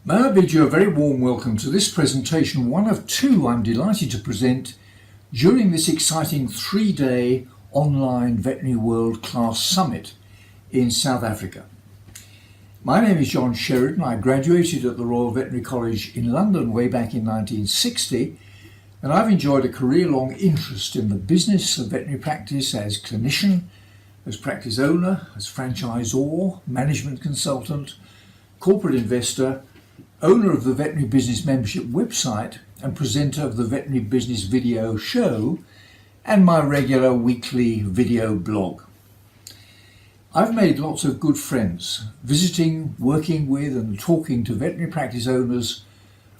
May I bid you a very warm welcome to this presentation, one of two I'm delighted to present during this exciting 3-day online Veterinary World Class Summit in South Africa. My name is John Sheridan. I graduated at the Royal Veterinary College in London way back in 1960, and I've enjoyed a career-long interest in the business of veterinary practice as clinician, as practice owner, as franchisor, management consultant, corporate investor, owner of the Veterinary Business Membership website and presenter of the Veterinary Business Video Show and my regular weekly video blog. I've made lots of good friends visiting, working with and talking to veterinary practice owners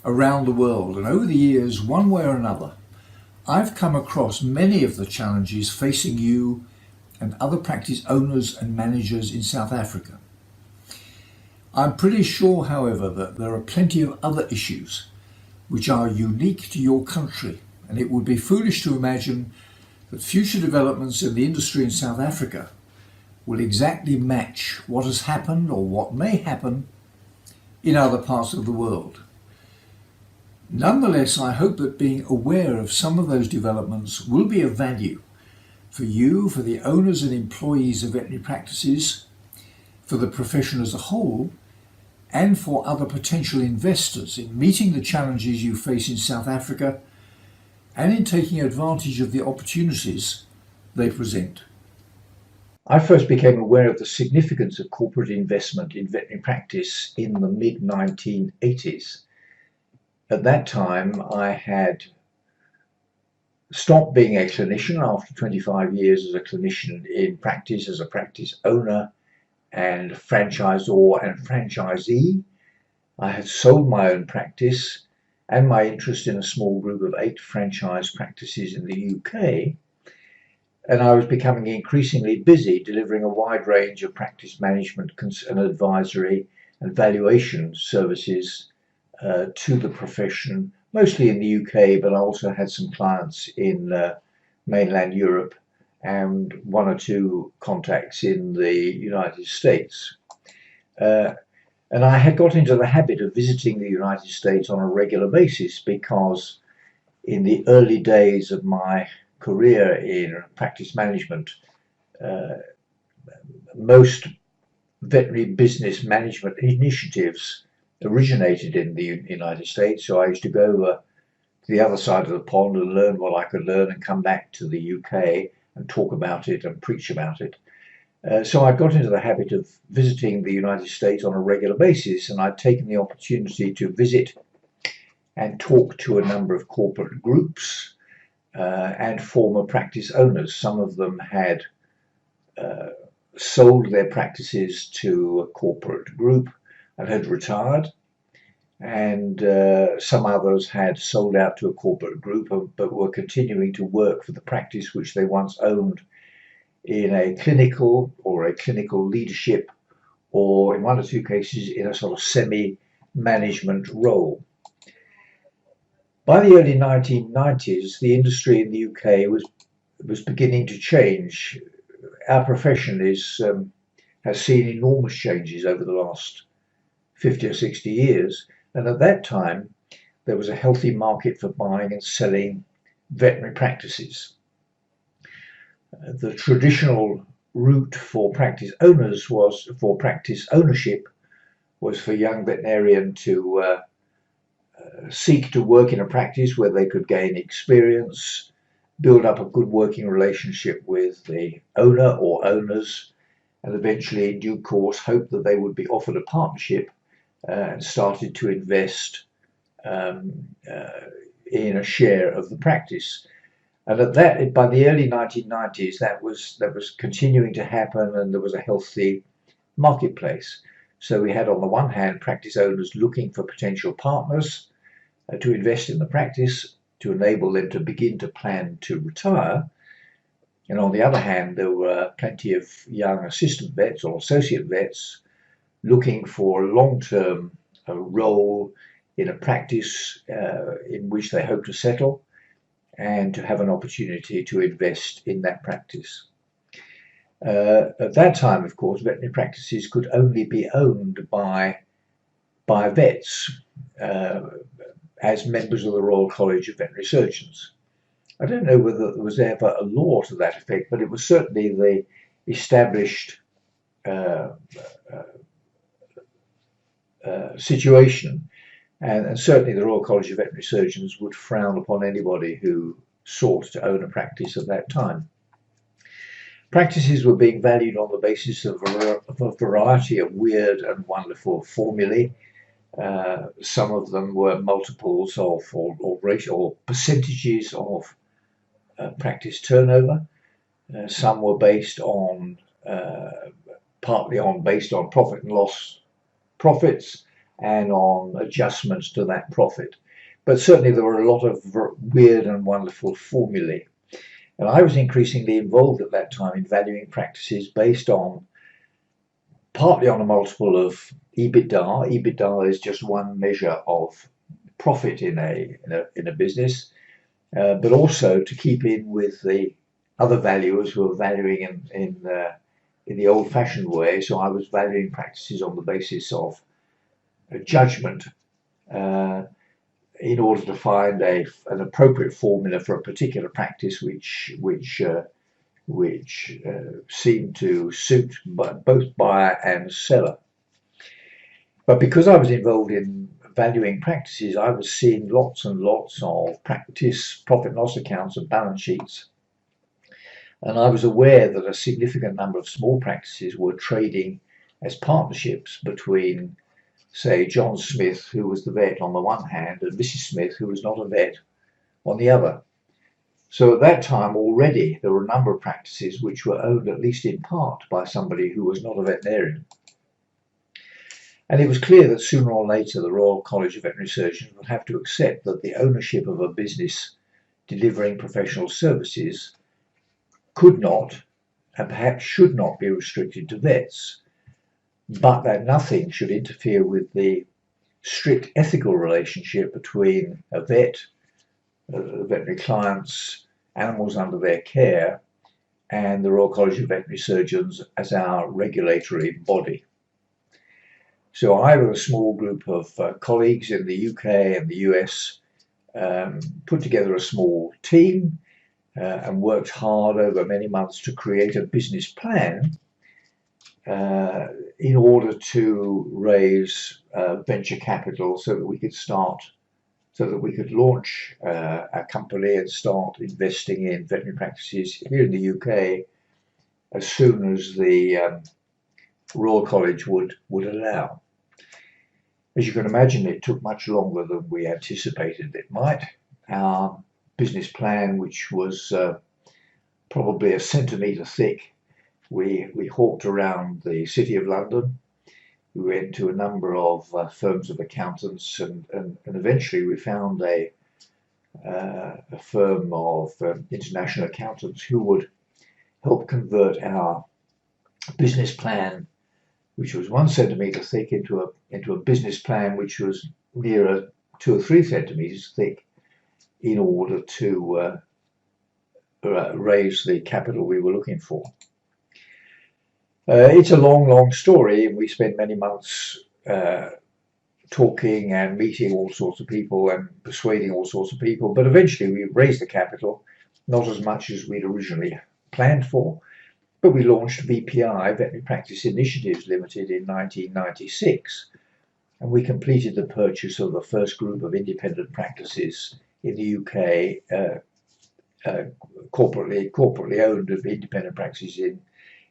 around the world, and over the years, one way or another, I've come across many of the challenges facing you and other practice owners and managers in South Africa. I'm pretty sure, however, that there are plenty of other issues which are unique to your country, and it would be foolish to imagine that future developments in the industry in South Africa will exactly match what has happened or what may happen in other parts of the world. Nonetheless, I hope that being aware of some of those developments will be of value for you, for the owners and employees of veterinary practices, for the profession as a whole, and for other potential investors in meeting the challenges you face in South Africa and in taking advantage of the opportunities they present. I first became aware of the significance of corporate investment in veterinary practice in the mid-1980s. At that time, I had stopped being a clinician after 25 years as a clinician in practice, as a practice owner and franchisor and franchisee. I had sold my own practice and my interest in a small group of 8 franchise practices in the UK, and I was becoming increasingly busy delivering a wide range of practice management and advisory and valuation services to the profession, mostly in the UK, but I also had some clients in mainland Europe and 1 or 2 contacts in the United States. And I had got into the habit of visiting the United States on a regular basis because in the early days of my career in practice management, most veterinary business management initiatives originated in the United States. So I used to go over to the other side of the pond and learn what I could learn and come back to the UK and talk about it and preach about it. So I got into the habit of visiting the United States on a regular basis, and I'd taken the opportunity to visit and talk to a number of corporate groups and former practice owners. Some of them had sold their practices to a corporate group and had retired, and some others had sold out to a corporate group but were continuing to work for the practice which they once owned in a clinical or a clinical leadership, or in 1 or 2 cases in a sort of semi-management role. By the early 1990s, the industry in the UK was beginning to change. Our profession has seen enormous changes over the last 50 or 60 years, and at that time there was a healthy market for buying and selling veterinary practices. The traditional route for practice owners was for practice ownership was for young veterinarian to seek to work in a practice where they could gain experience, build up a good working relationship with the owner or owners, and eventually in due course hope that they would be offered a partnership and started to invest in a share of the practice. And at that, by the early 1990s, that was continuing to happen, and there was a healthy marketplace. So we had, on the one hand, practice owners looking for potential partners to invest in the practice to enable them to begin to plan to retire. And on the other hand, there were plenty of young assistant vets or associate vets looking for a long-term role in a practice in which they hope to settle and to have an opportunity to invest in that practice. At that time, of course, veterinary practices could only be owned by by vets as members of the Royal College of Veterinary Surgeons. I don't know whether there was ever a law to that effect, but it was certainly the established situation, and certainly the Royal College of Veterinary Surgeons would frown upon anybody who sought to own a practice at that time. Practices were being valued on the basis of a variety of weird and wonderful formulae. Some of them were multiples of or percentages of practice turnover. Some were based on based on profit and loss profits and on adjustments to that profit. But certainly there were a lot of weird and wonderful formulae. And I was increasingly involved at that time in valuing practices based on partly on a multiple of EBITDA. EBITDA is just one measure of profit in a business, but also to keep in with the other valuers who are valuing in the old-fashioned way. So I was valuing practices on the basis of a judgment in order to find an appropriate formula for a particular practice which seemed to suit both buyer and seller. But because I was involved in valuing practices, I was seeing lots and lots of practice profit and loss accounts and balance sheets. And I was aware that a significant number of small practices were trading as partnerships between, say, John Smith, who was the vet on the one hand, and Mrs. Smith, who was not a vet, on the other. So at that time already there were a number of practices which were owned at least in part by somebody who was not a veterinarian. And it was clear that sooner or later the Royal College of Veterinary Surgeons would have to accept that the ownership of a business delivering professional services could not and perhaps should not be restricted to vets, but that nothing should interfere with the strict ethical relationship between a vet, veterinary clients, animals under their care, and the Royal College of Veterinary Surgeons as our regulatory body. So I, with a small group of colleagues in the UK and the US, put together a small team and worked hard over many months to create a business plan in order to raise venture capital so that we could launch a company and start investing in veterinary practices here in the UK as soon as the Royal College would allow. As you can imagine, it took much longer than we anticipated it might. Our business plan, which was probably a centimetre thick, we hawked around the City of London. We went to a number of firms of accountants, and eventually we found a firm of international accountants who would help convert our business plan, which was 1 centimetre thick, into a business plan which was nearer 2 or 3 centimetres thick, in order to raise the capital we were looking for. It's a long story, and we spent many months talking and meeting all sorts of people and persuading all sorts of people, but eventually we raised the capital, not as much as we'd originally planned for, but we launched VPI, Veterinary Practice Initiatives Limited, in 1996, and we completed the purchase of the first group of independent practices in the UK, corporately owned independent practices in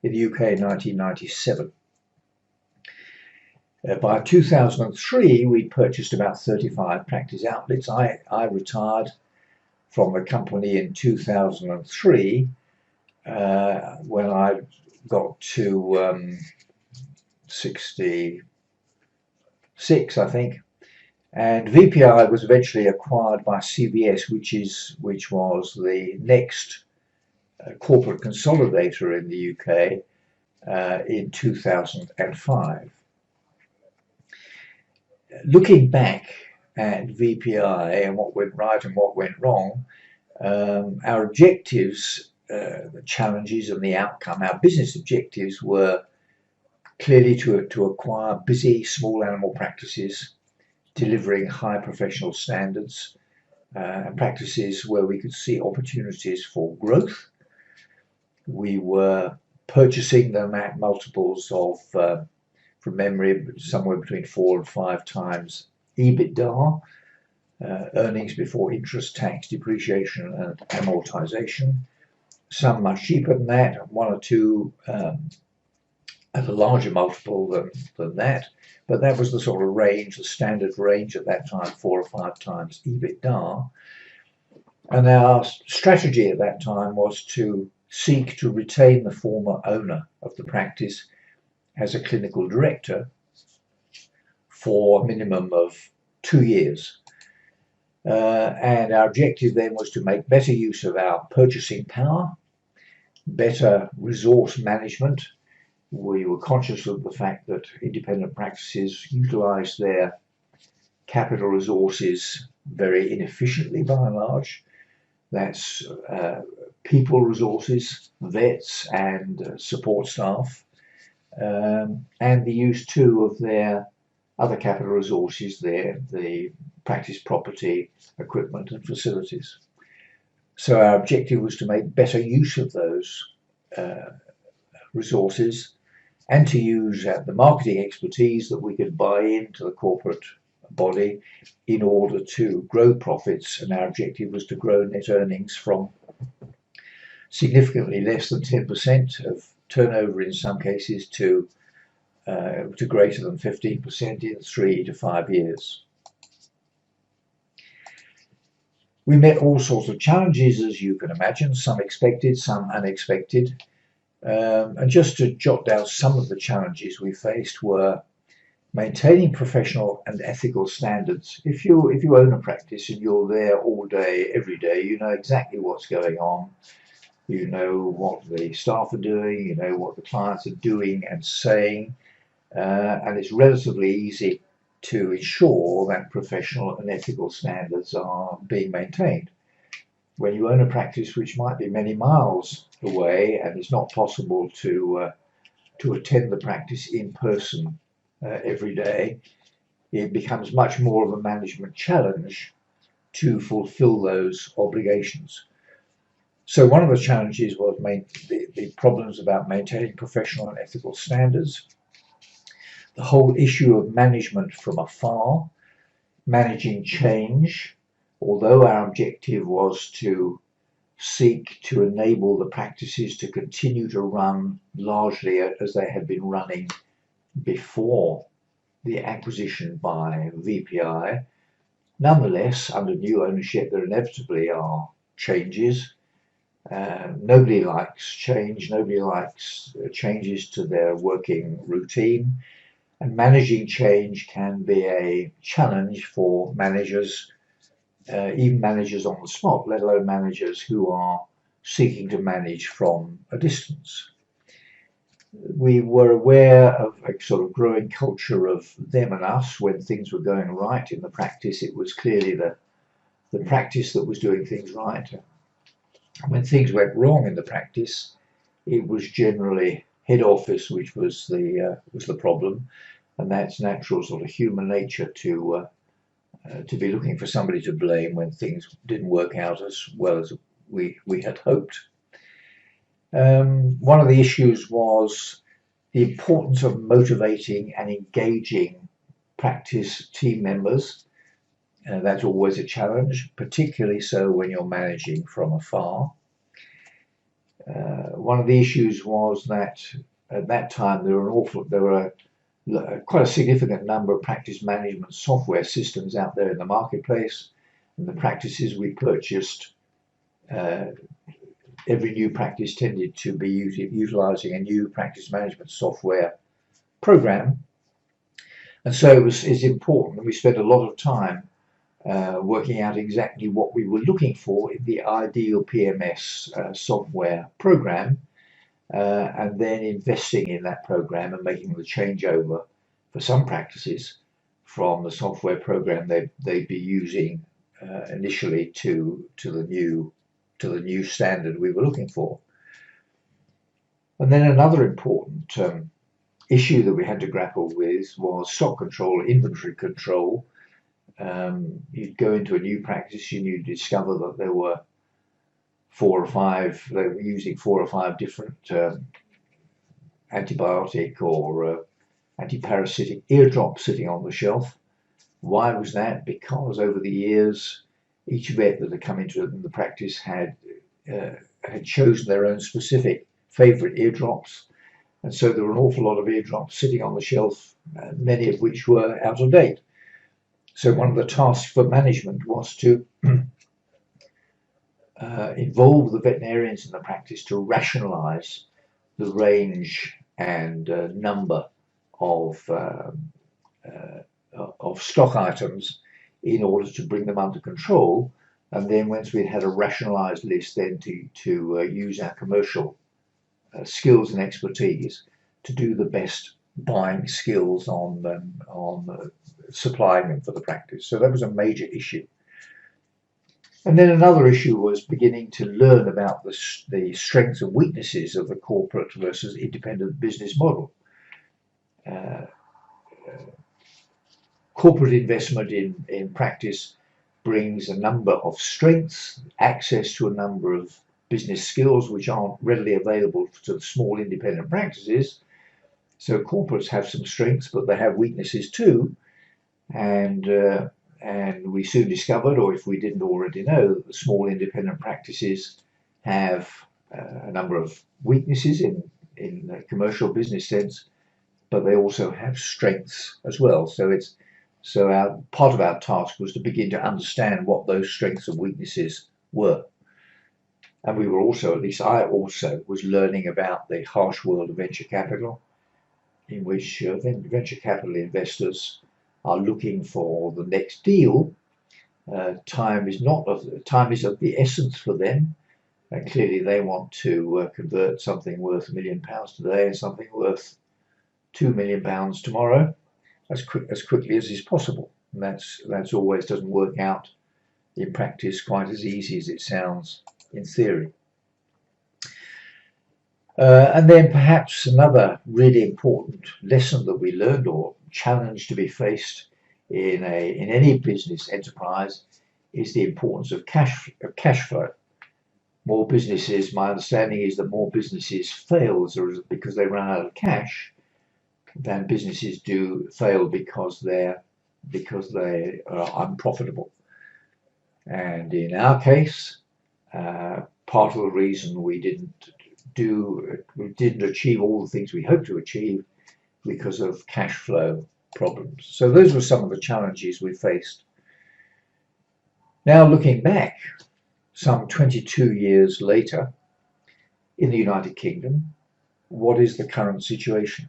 the UK in 1997. By 2003, we purchased about 35 practice outlets. I retired from the company in 2003 when I got to 66, I think. And VPI was eventually acquired by CVS, which was the next corporate consolidator in the UK in 2005. Looking back at VPI and what went right and what went wrong, our objectives, the challenges and the outcome, our business objectives were clearly to acquire busy small animal practices, delivering high professional standards, and practices where we could see opportunities for growth. We were purchasing them at multiples of, from memory, somewhere between 4 and 5 times EBITDA, earnings before interest, tax, depreciation, and amortization. Some much cheaper than that, 1 or 2 at a larger multiple than that. But that was the sort of range, the standard range at that time, 4 or 5 times EBITDA. And our strategy at that time was to seek to retain the former owner of the practice as a clinical director for a minimum of 2 years. And our objective then was to make better use of our purchasing power, better resource management. We were conscious of the fact that independent practices utilize their capital resources very inefficiently by and large. That's people resources, vets and support staff, and the use too of their other capital resources, the practice property, equipment and facilities. So our objective was to make better use of those resources and to use the marketing expertise that we could buy into the corporate body in order to grow profits. And our objective was to grow net earnings from significantly less than 10% of turnover in some cases to greater than 15% in 3 to 5 years. We met all sorts of challenges, as you can imagine, some expected, some unexpected. And just to jot down some of the challenges we faced were maintaining professional and ethical standards. If you own a practice and you're there all day, every day, you know exactly what's going on. You know what the staff are doing, you know what the clients are doing and saying, and it's relatively easy to ensure that professional and ethical standards are being maintained. When you own a practice which might be many miles away and it's not possible to attend the practice in person every day, it becomes much more of a management challenge to fulfill those obligations. So one of the challenges was the problems about maintaining professional and ethical standards, the whole issue of management from afar, managing change. Although our objective was to seek to enable the practices to continue to run largely as they had been running before the acquisition by VPI, nonetheless, under new ownership, there inevitably are changes. Nobody likes change, nobody likes changes to their working routine, and managing change can be a challenge for managers, even managers on the spot, let alone managers who are seeking to manage from a distance. We were aware of a sort of growing culture of them and us. When things were going right in the practice, it was clearly the practice that was doing things right. When things went wrong in the practice, it was generally head office which was the problem, and that's natural sort of human nature to be looking for somebody to blame when things didn't work out as well as we had hoped. One of the issues was the importance of motivating and engaging practice team members. That's always a challenge, particularly so when you're managing from afar. One of the issues was that at that time there were quite a significant number of practice management software systems out there in the marketplace, and the practices we purchased, every new practice tended to be utilizing a new practice management software program, and so it's important. We spent a lot of time working out exactly what we were looking for in the ideal PMS software program, and then investing in that program and making the changeover for some practices from the software program they'd be using initially to the new standard we were looking for. And then another important issue that we had to grapple with was stock control, inventory control. You'd go into a new practice and you'd discover that they were using 4 or 5 different antibiotic or antiparasitic ear drops sitting on the shelf. Why was that? Because over the years, each vet that had come into the practice had chosen their own specific favourite ear drops. And so there were an awful lot of ear drops sitting on the shelf, many of which were out of date. So one of the tasks for management was to involve the veterinarians in the practice to rationalise the range and number of stock items in order to bring them under control. And then once we'd had a rationalised list, then to use our commercial skills and expertise to do the best buying skills on supplying them for the practice. So that was a major issue. And then another issue was beginning to learn about the strengths and weaknesses of the corporate versus independent business model. Corporate investment in practice brings a number of strengths, access to a number of business skills which aren't readily available to the small independent practices. So corporates have some strengths, but they have weaknesses too. And we soon discovered, or if we didn't already know, that the small independent practices have a number of weaknesses in the commercial business sense, but they also have strengths as well. So part of our task was to begin to understand what those strengths and weaknesses were. And we were also, at least I also, was learning about the harsh world of venture capital, in which venture capital investors are looking for the next deal. Time is of the essence for them, and clearly they want to convert something worth £1 million today and something worth £2 million tomorrow as quickly as is possible. And that's always doesn't work out in practice quite as easy as it sounds in theory. And then perhaps another really important lesson that we learned, or challenge to be faced in any business enterprise, is the importance of cash flow. More businesses, my understanding is that more businesses fail because they run out of cash than businesses do fail because they are unprofitable. And in our case, part of the reason we didn't achieve all the things we hoped to achieve because of cash flow problems. So those were some of the challenges we faced. Now looking back, some 22 years later, in the United Kingdom, what is the current situation?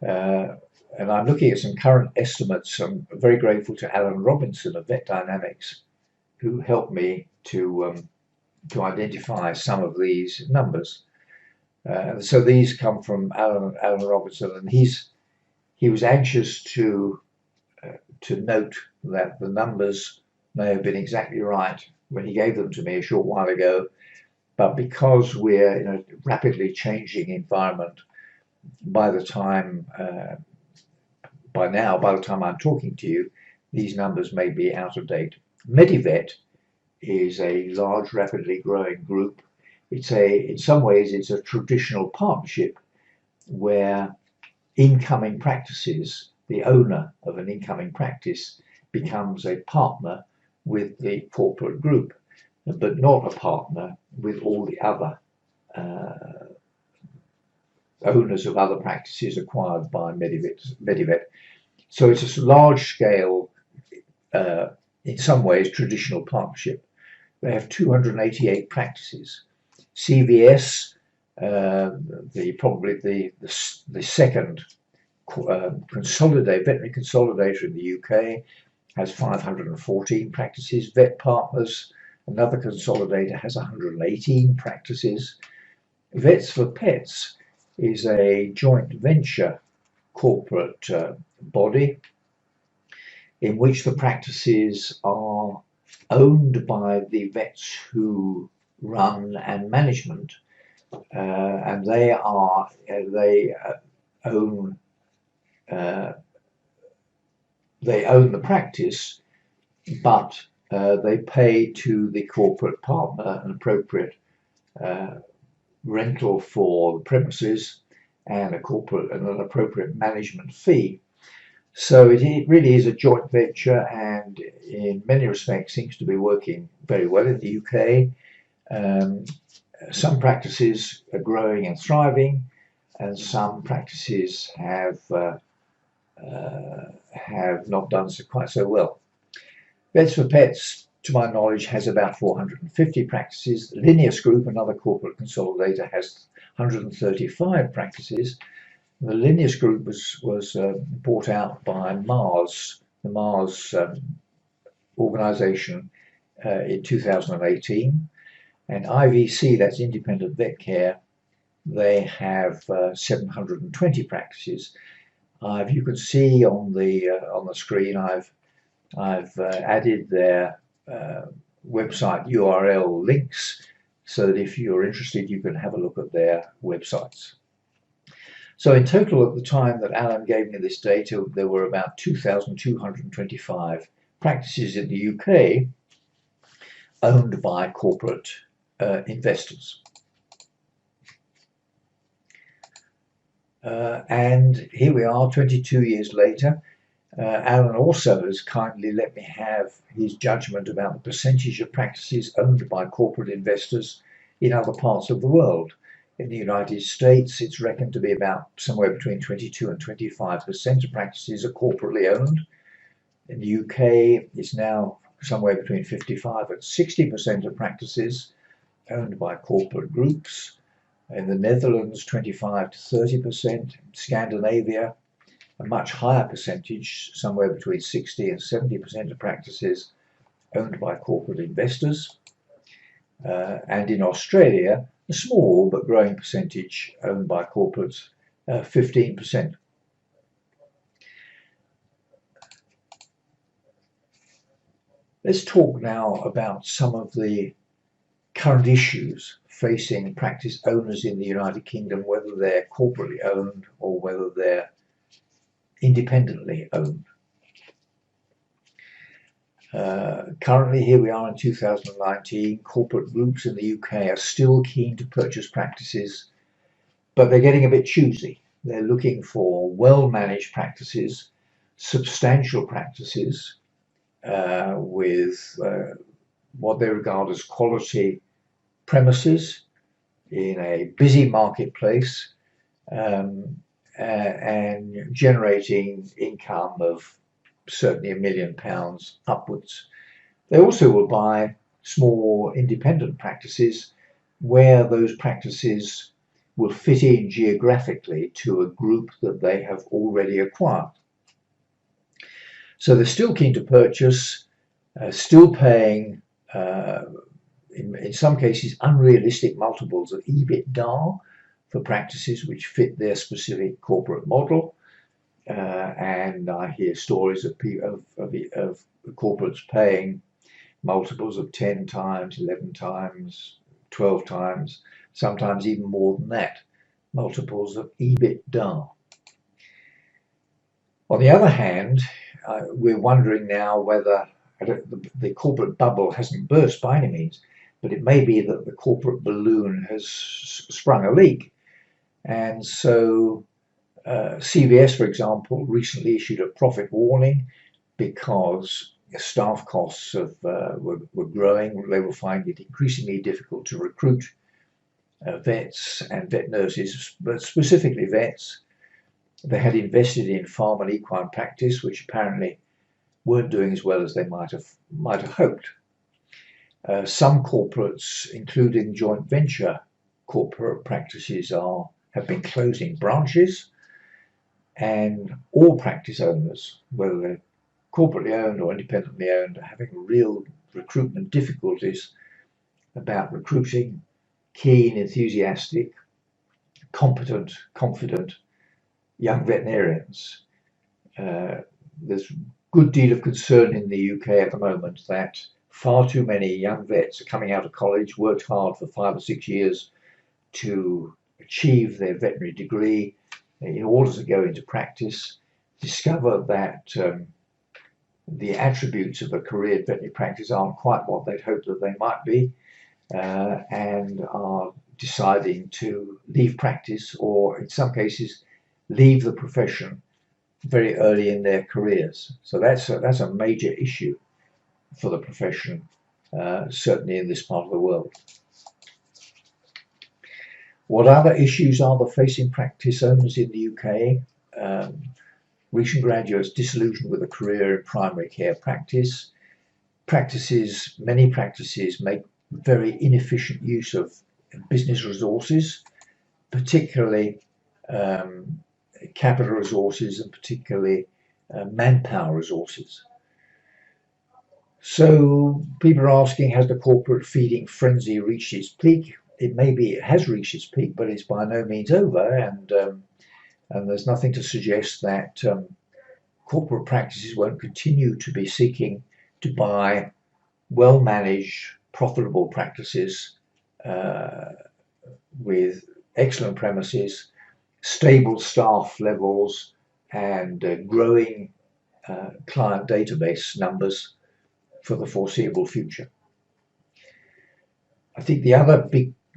And I'm looking at some current estimates. I'm very grateful to Alan Robinson of Vet Dynamics, who helped me to identify some of these numbers. So these come from Alan Robinson, and he was anxious to note that the numbers may have been exactly right when he gave them to me a short while ago, but because we're in a rapidly changing environment, by the time I'm talking to you, these numbers may be out of date. Medivet is a large, rapidly growing group. In some ways, it's a traditional partnership where incoming practices, the owner of an incoming practice, becomes a partner with the corporate group, but not a partner with all the other owners of other practices acquired by Medivet. So it's a large-scale, in some ways, traditional partnership. They have 288 practices. CVS, probably the second veterinary consolidator in the UK, has 514 practices. Vet Partners, another consolidator, has 118 practices. Vets for Pets is a joint venture corporate body in which the practices are owned by the vets who run and management, and they own the practice, but they pay to the corporate partner an appropriate rental for the premises and an appropriate management fee. So it really is a joint venture, and in many respects seems to be working very well in the UK. Some practices are growing and thriving, and some practices have not done quite so well. Vets for Pets, to my knowledge, has about 450 practices. Lineus Group, another corporate consolidator, has 135 practices. The Lineus Group was bought out by Mars, the Mars organisation, in 2018. And IVC, that's Independent Vet Care, they have 720 practices. You can see on the screen, I've added their website URL links, so that if you're interested, you can have a look at their websites. So in total, at the time that Alan gave me this data, there were about 2,225 practices in the UK owned by corporate investors. And here we are 22 years later. Alan also has kindly let me have his judgment about the percentage of practices owned by corporate investors in other parts of the world. In the United States, it's reckoned to be about somewhere between 22 and 25% of practices are corporately owned. In the UK, it's now somewhere between 55 and 60% of practices owned by corporate groups. In the Netherlands, 25 to 30%. Scandinavia, a much higher percentage, somewhere between 60 and 70% of practices owned by corporate investors. And in Australia, a small but growing percentage owned by corporates, 15%. Let's talk now about some of the current issues facing practice owners in the United Kingdom, whether they're corporately owned or whether they're independently owned. Currently, here we are in 2019, corporate groups in the UK are still keen to purchase practices, but they're getting a bit choosy. They're looking for well-managed practices, substantial practices with what they regard as quality premises in a busy marketplace, and generating income of certainly £1 million upwards. They also will buy small independent practices where those practices will fit in geographically to a group that they have already acquired. So they're still keen to purchase, still paying, in some cases, unrealistic multiples of EBITDA for practices which fit their specific corporate model. And I hear stories of corporates paying multiples of 10 times, 11 times, 12 times, sometimes even more than that, multiples of EBITDA. On the other hand, we're wondering now whether the corporate bubble hasn't burst by any means, but it may be that the corporate balloon has sprung a leak. And so CVS, for example, recently issued a profit warning because staff costs were growing. They were finding it increasingly difficult to recruit vets and vet nurses, but specifically vets. They had invested in farm and equine practice, which apparently weren't doing as well as they might have hoped. Some corporates, including joint venture corporate practices, have been closing branches. And all practice owners, whether they're corporately owned or independently owned, are having real recruitment difficulties about recruiting keen, enthusiastic, competent, confident young veterinarians. There's a good deal of concern in the UK at the moment that far too many young vets are coming out of college, worked hard for 5 or 6 years to achieve their veterinary degree. in order to go into practice, discover that the attributes of a career in veterinary practice aren't quite what they'd hoped that they might be, and are deciding to leave practice, or in some cases leave the profession very early in their careers. So that's a major issue for the profession, certainly in this part of the world. What other issues are there facing practice owners in the UK? Recent graduates disillusioned with a career in primary care practice. Many practices make very inefficient use of business resources, particularly capital resources and particularly manpower resources. So people are asking, has the corporate feeding frenzy reached its peak? It has reached its peak, but it's by no means over, and there's nothing to suggest that corporate practices won't continue to be seeking to buy well-managed, profitable practices with excellent premises, stable staff levels, and growing client database numbers for the foreseeable future. I think the other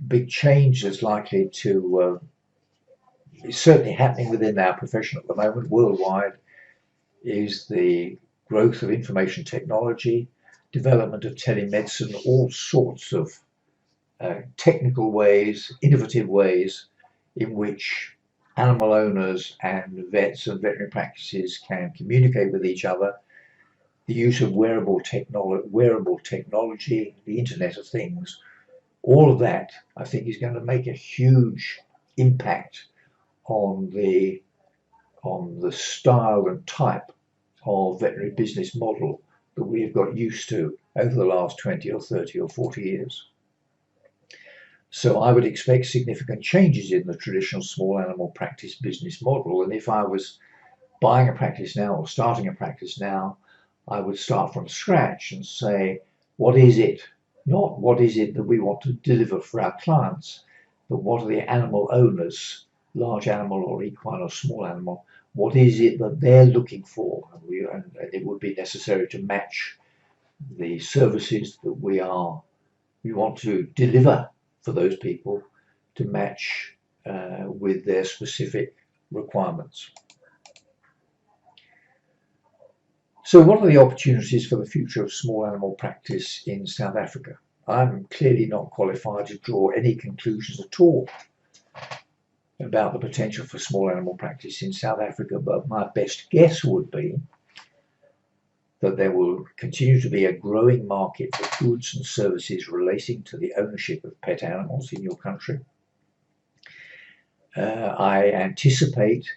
big change that's likely to is certainly happening within our profession at the moment worldwide is the growth of information technology, development of telemedicine, all sorts of technical ways, innovative ways in which animal owners and vets and veterinary practices can communicate with each other. The use of wearable technology, the Internet of Things, all of that I think is going to make a huge impact on the style and type of veterinary business model that we have got used to over the last 20 or 30 or 40 years. So I would expect significant changes in the traditional small animal practice business model, and if I was buying a practice now or starting a practice now, I would start from scratch and say, what is it? Not what is it that we want to deliver for our clients, but what are the animal owners, large animal or equine or small animal, what is it that they're looking for? And it would be necessary to match the services that we want to deliver for those people to match with their specific requirements. So what are the opportunities for the future of small animal practice in South Africa? I'm clearly not qualified to draw any conclusions at all about the potential for small animal practice in South Africa, but my best guess would be that there will continue to be a growing market for goods and services relating to the ownership of pet animals in your country. I anticipate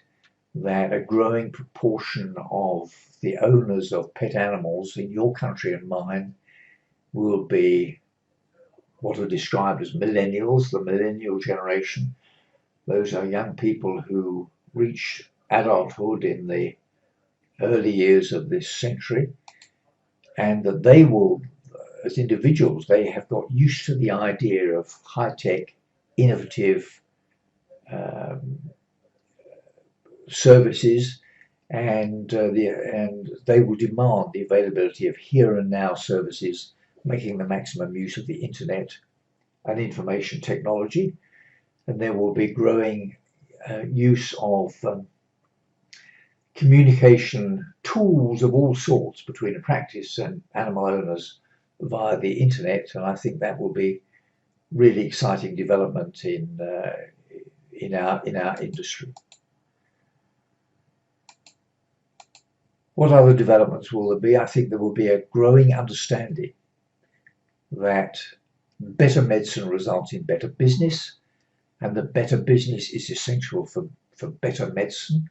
that a growing proportion of the owners of pet animals in your country and mine will be what are described as millennials, the millennial generation. Those are young people who reach adulthood in the early years of this century, and that they will, as individuals, they have got used to the idea of high-tech, innovative services, and they will demand the availability of here and now services, making the maximum use of the internet and information technology. And there will be growing use of communication tools of all sorts between a practice and animal owners via the internet, and I think that will be really exciting development in our industry. What other developments will there be? I think there will be a growing understanding that better medicine results in better business, and that better business is essential for better medicine,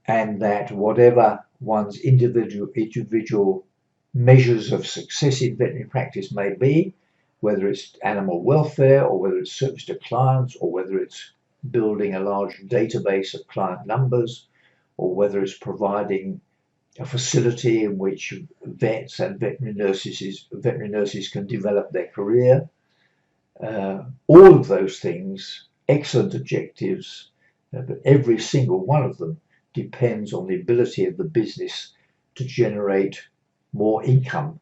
and that whatever one's individual measures of success in veterinary practice may be, whether it's animal welfare or whether it's service to clients or whether it's building a large database of client numbers, or whether it's providing a facility in which vets and veterinary nurses can develop their career. All of those things, excellent objectives, But every single one of them depends on the ability of the business to generate more income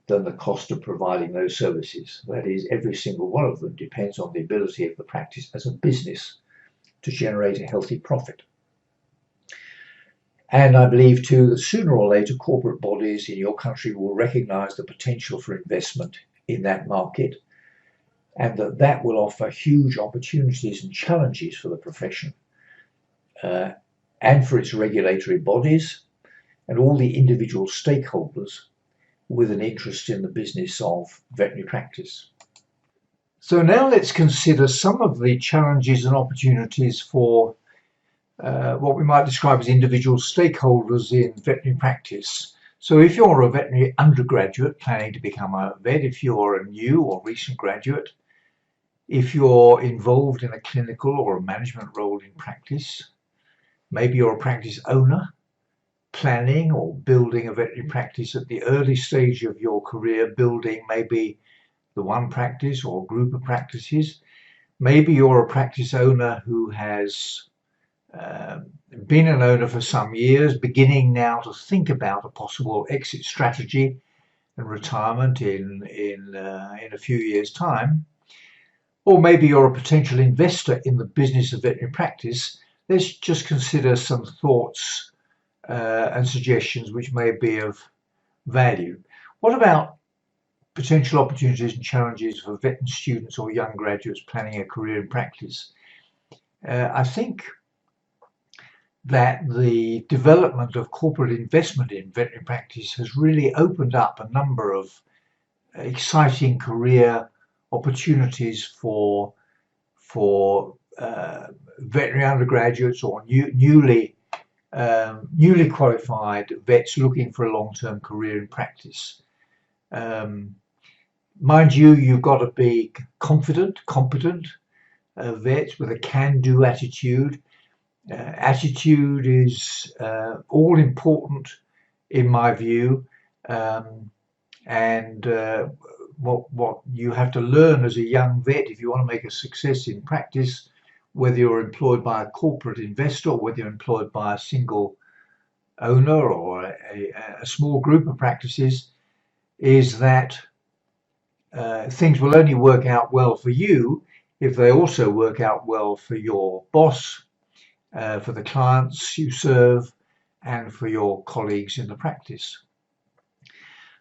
than the cost of providing those services. That is, every single one of them depends on the ability of the practice as a business to generate a healthy profit. And I believe too that sooner or later corporate bodies in your country will recognize the potential for investment in that market, and that will offer huge opportunities and challenges for the profession and for its regulatory bodies and all the individual stakeholders with an interest in the business of veterinary practice. So now let's consider some of the challenges and opportunities for what we might describe as individual stakeholders in veterinary practice. So if you're a veterinary undergraduate planning to become a vet, if you're a new or recent graduate, if you're involved in a clinical or a management role in practice, maybe you're a practice owner planning or building a veterinary practice at the early stage of your career, building maybe the one practice or group of practices. Maybe you're a practice owner who has been an owner for some years, beginning now to think about a possible exit strategy and retirement in a few years' time. Or maybe you're a potential investor in the business of veterinary practice. Let's just consider some thoughts and suggestions which may be of value. What about potential opportunities and challenges for veterinary students or young graduates planning a career in practice? I think that the development of corporate investment in veterinary practice has really opened up a number of exciting career opportunities for veterinary undergraduates or newly qualified vets looking for a long-term career in practice. Mind you, you've got to be confident, competent vet with a can-do attitude. Attitude is all important in my view, and what you have to learn as a young vet if you want to make a success in practice, whether you're employed by a corporate investor or whether you're employed by a single owner or a small group of practices, is that things will only work out well for you if they also work out well for your boss, for the clients you serve, and for your colleagues in the practice.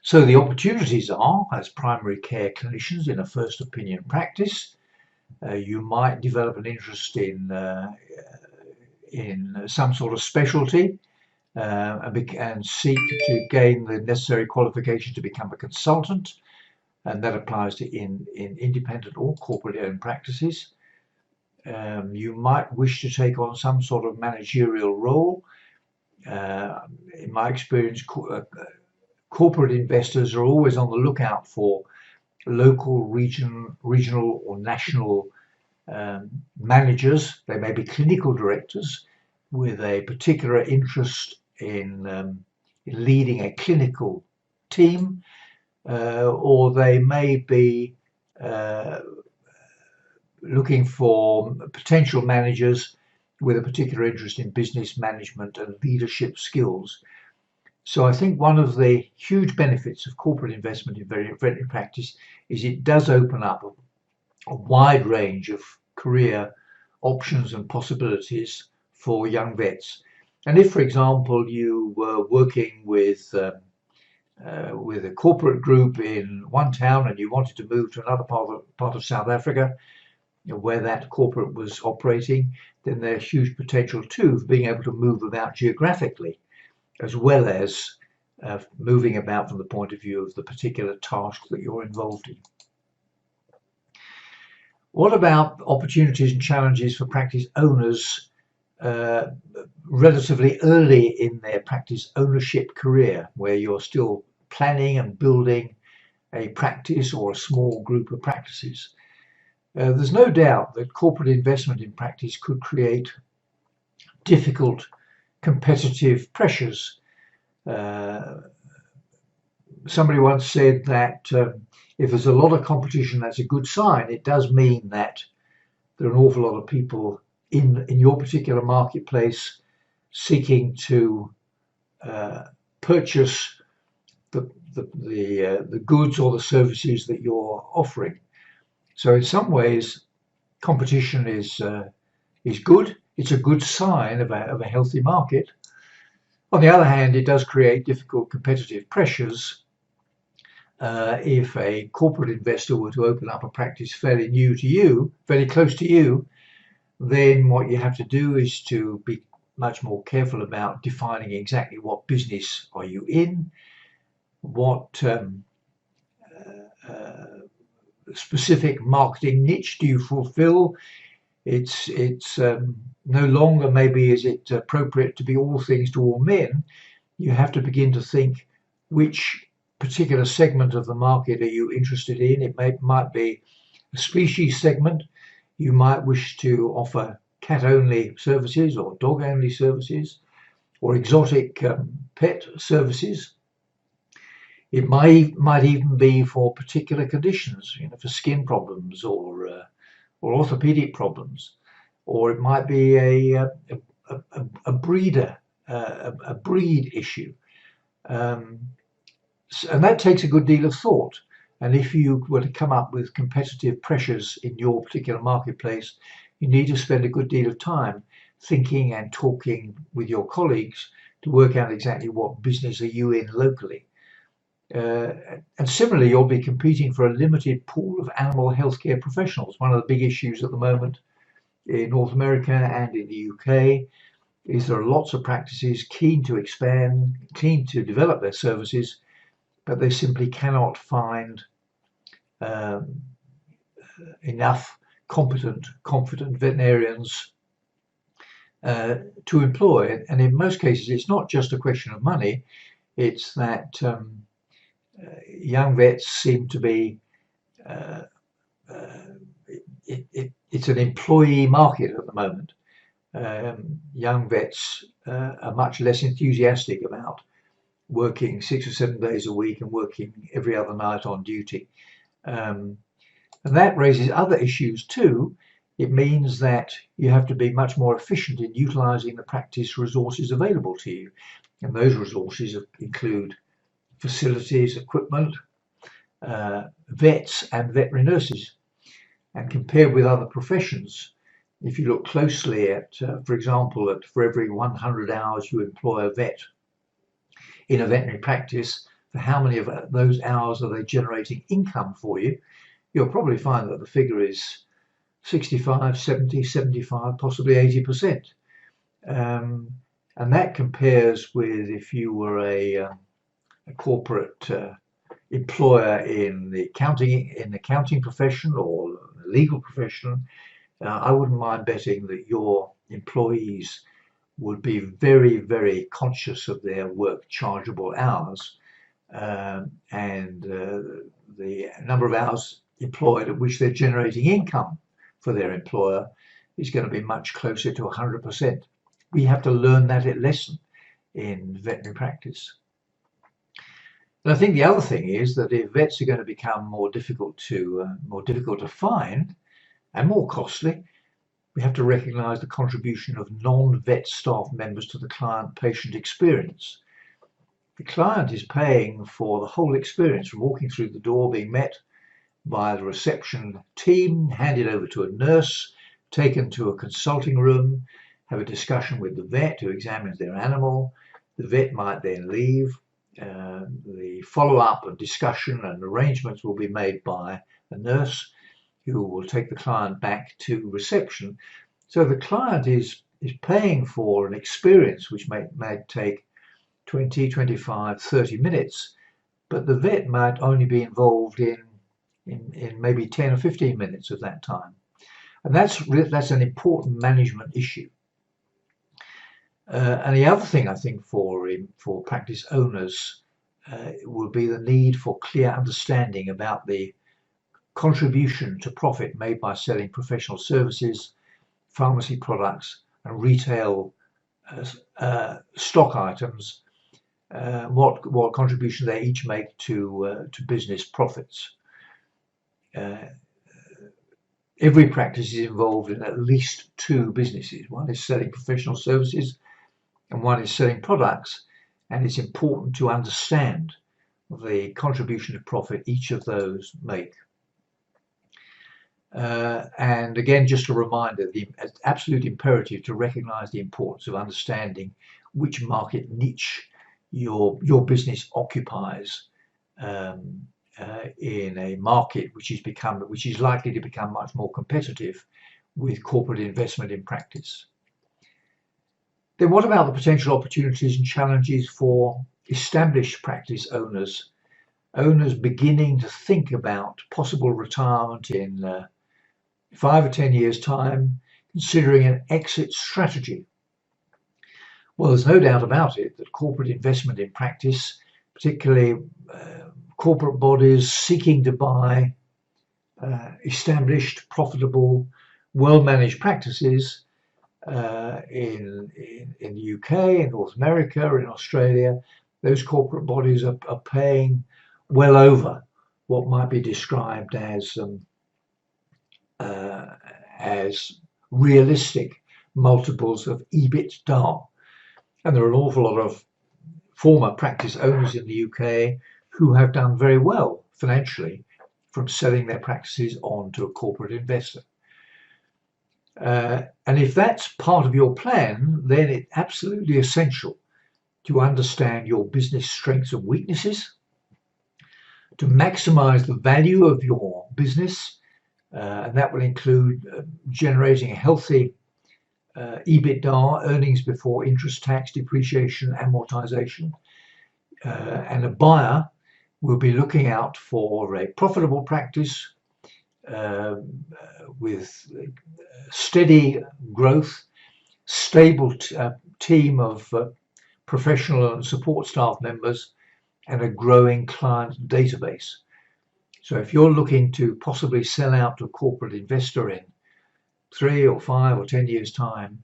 So the opportunities are, as primary care clinicians in a first opinion practice, you might develop an interest in some sort of specialty and seek to gain the necessary qualification to become a consultant, and that applies to in independent or corporate owned practices. You might wish to take on some sort of managerial role. In my experience, corporate investors are always on the lookout for local, regional or national managers. They may be clinical directors with a particular interest in leading a clinical team, or they may be looking for potential managers with a particular interest in business management and leadership skills. So I think one of the huge benefits of corporate investment in veterinary practice is it does open up a wide range of career options and possibilities for young vets. And if, for example, you were working with a corporate group in one town and you wanted to move to another part of South Africa, where that corporate was operating, then there's huge potential too for being able to move about geographically, as well as moving about from the point of view of the particular task that you're involved in. What about opportunities and challenges for practice owners relatively early in their practice ownership career, where you're still planning and building a practice or a small group of practices? There's no doubt that corporate investment in practice could create difficult competitive pressures. Somebody once said that if there's a lot of competition, that's a good sign. It does mean that there are an awful lot of people in your particular marketplace seeking to purchase the goods or the services that you're offering. So in some ways, competition is good. It's a good sign of a healthy market. On the other hand, it does create difficult competitive pressures. If a corporate investor were to open up a practice fairly new to you, fairly close to you, then what you have to do is to be much more careful about defining exactly what business are you in, what specific marketing niche do you fulfill. It's no longer maybe is it appropriate to be all things to all men. You have to begin to think which particular segment of the market are you interested in. It might be a species segment. You might wish to offer cat-only services or dog-only services or exotic pet services. It might even be for particular conditions, for skin problems or orthopedic problems, or it might be a breed issue, and that takes a good deal of thought. And if you were to come up with competitive pressures in your particular marketplace, you need to spend a good deal of time thinking and talking with your colleagues to work out exactly what business are you in locally. And similarly, you'll be competing for a limited pool of animal healthcare professionals. One of the big issues at the moment in North America and in the UK is there are lots of practices keen to expand, keen to develop their services, but they simply cannot find enough competent, confident veterinarians to employ. And in most cases, it's not just a question of money. It's that young vets seem to be it's an employee market at the moment. Young vets are much less enthusiastic about working 6 or 7 days a week and working every other night on duty. And that raises other issues too. It means that you have to be much more efficient in utilising the practice resources available to you. And those resources include facilities, equipment, vets and veterinary nurses. And compared with other professions, if you look closely at, for example, for every 100 hours you employ a vet in a veterinary practice, for how many of those hours are they generating income for you, you'll probably find that the figure is 65, 70, 75, possibly 80%. And that compares with if you were a corporate employer in the accounting profession or the legal profession. I wouldn't mind betting that your employees would be very, very conscious of their work chargeable hours, and the number of hours employed at which they're generating income for their employer is going to be much closer to 100%. We have to learn that lesson in veterinary practice. And I think the other thing is that if vets are going to become more difficult to find and more costly, we have to recognise the contribution of non-vet staff members to the client-patient experience. The client is paying for the whole experience, from walking through the door, being met by the reception team, handed over to a nurse, taken to a consulting room, have a discussion with the vet who examines their animal. The vet might then leave. The follow-up and discussion and arrangements will be made by a nurse who will take the client back to reception. So the client is paying for an experience which may take 20, 25, 30 minutes, but the vet might only be involved in maybe 10 or 15 minutes of that time. And that's an important management issue. And the other thing I think for practice owners will be the need for clear understanding about the contribution to profit made by selling professional services, pharmacy products and retail stock items, what contribution they each make to business profits. every practice is involved in at least two businesses. One is selling professional services and one is selling products, and it's important to understand the contribution to profit each of those make. And again, just a reminder, it's absolute imperative to recognize the importance of understanding which market niche your business occupies in a market which is likely to become much more competitive with corporate investment in practice. Then what about the potential opportunities and challenges for established practice owners beginning to think about possible retirement in 5 or 10 years' time, considering an exit strategy? Well, there's no doubt about it that corporate investment in practice, particularly corporate bodies seeking to buy established, profitable, well-managed practices in the UK, in North America, in Australia, those corporate bodies are paying well over what might be described as realistic multiples of EBITDA. And there are an awful lot of former practice owners in the UK who have done very well financially from selling their practices on to a corporate investor. And if that's part of your plan, then it's absolutely essential to understand your business strengths and weaknesses, to maximize the value of your business, and that will include generating a healthy EBITDA, earnings before interest, tax, depreciation, amortization. And a buyer will be looking out for a profitable practice with steady growth, stable team of professional and support staff members, and a growing client database. So if you're looking to possibly sell out to a corporate investor in 3 or 5 or 10 years' time,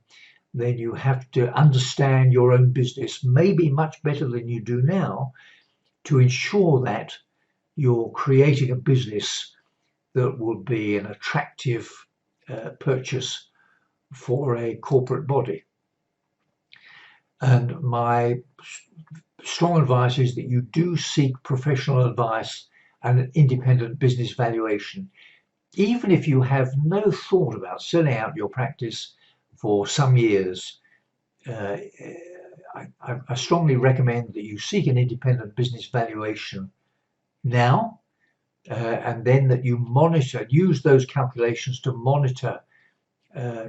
then you have to understand your own business maybe much better than you do now to ensure that you're creating a business that will be an attractive purchase for a corporate body. And my strong advice is that you do seek professional advice and an independent business valuation. Even if you have no thought about selling out your practice for some years, I strongly recommend that you seek an independent business valuation now, and then that you use those calculations to monitor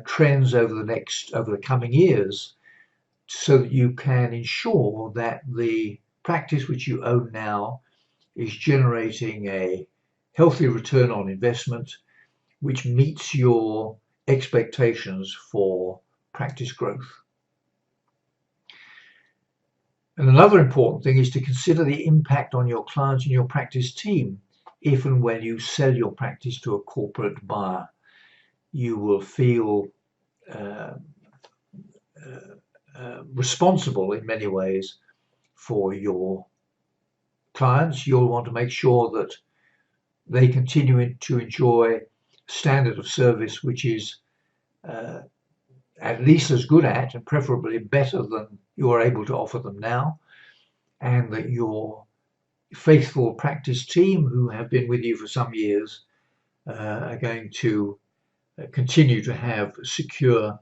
trends over the coming years, so that you can ensure that the practice which you own now is generating a healthy return on investment which meets your expectations for practice growth. And another important thing is to consider the impact on your clients and your practice team. If and when you sell your practice to a corporate buyer, you will feel responsible in many ways for your clients. You'll want to make sure that they continue to enjoy standard of service which is at least as good at and preferably better than you are able to offer them now, and that your faithful practice team who have been with you for some years are going to continue to have secure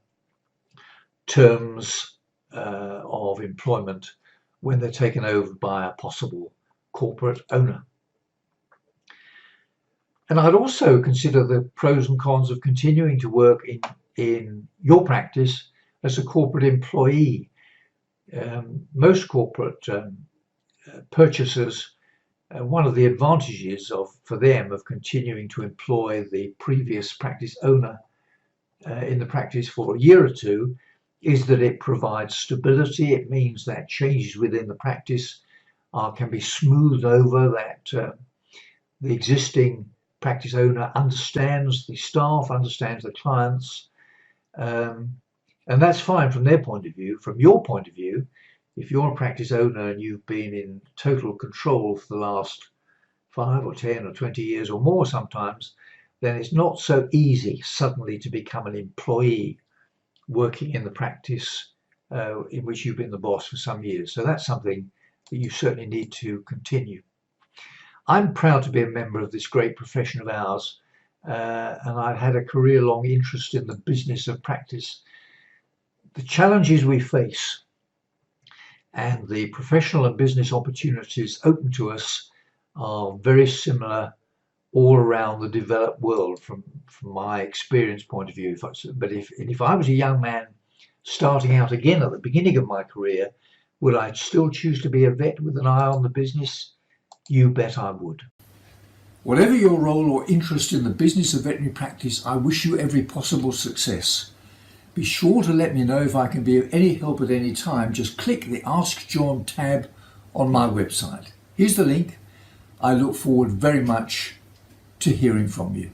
terms of employment when they're taken over by a possible corporate owner. And I'd also consider the pros and cons of continuing to work in your practice as a corporate employee. Most corporate purchasers, one of the advantages for them of continuing to employ the previous practice owner in the practice for a year or two is that it provides stability. It means that changes within the practice can be smoothed over, that the existing practice owner understands the staff, understands the clients, and that's fine from their point of view. From your point of view, if you're a practice owner and you've been in total control for the last 5 or 10 or 20 years or more sometimes, then it's not so easy suddenly to become an employee working in the practice in which you've been the boss for some years. So that's something that you certainly need to continue. I'm proud to be a member of this great profession of ours, and I've had a career-long interest in the business of practice. The challenges we face and the professional and business opportunities open to us are very similar all around the developed world from my experience point of view. If I was a young man starting out again at the beginning of my career, would I still choose to be a vet with an eye on the business? You bet I would. Whatever your role or interest in the business of veterinary practice, I wish you every possible success. Be sure to let me know if I can be of any help at any time. Just click the Ask John tab on my website. Here's the link. I look forward very much to hearing from you.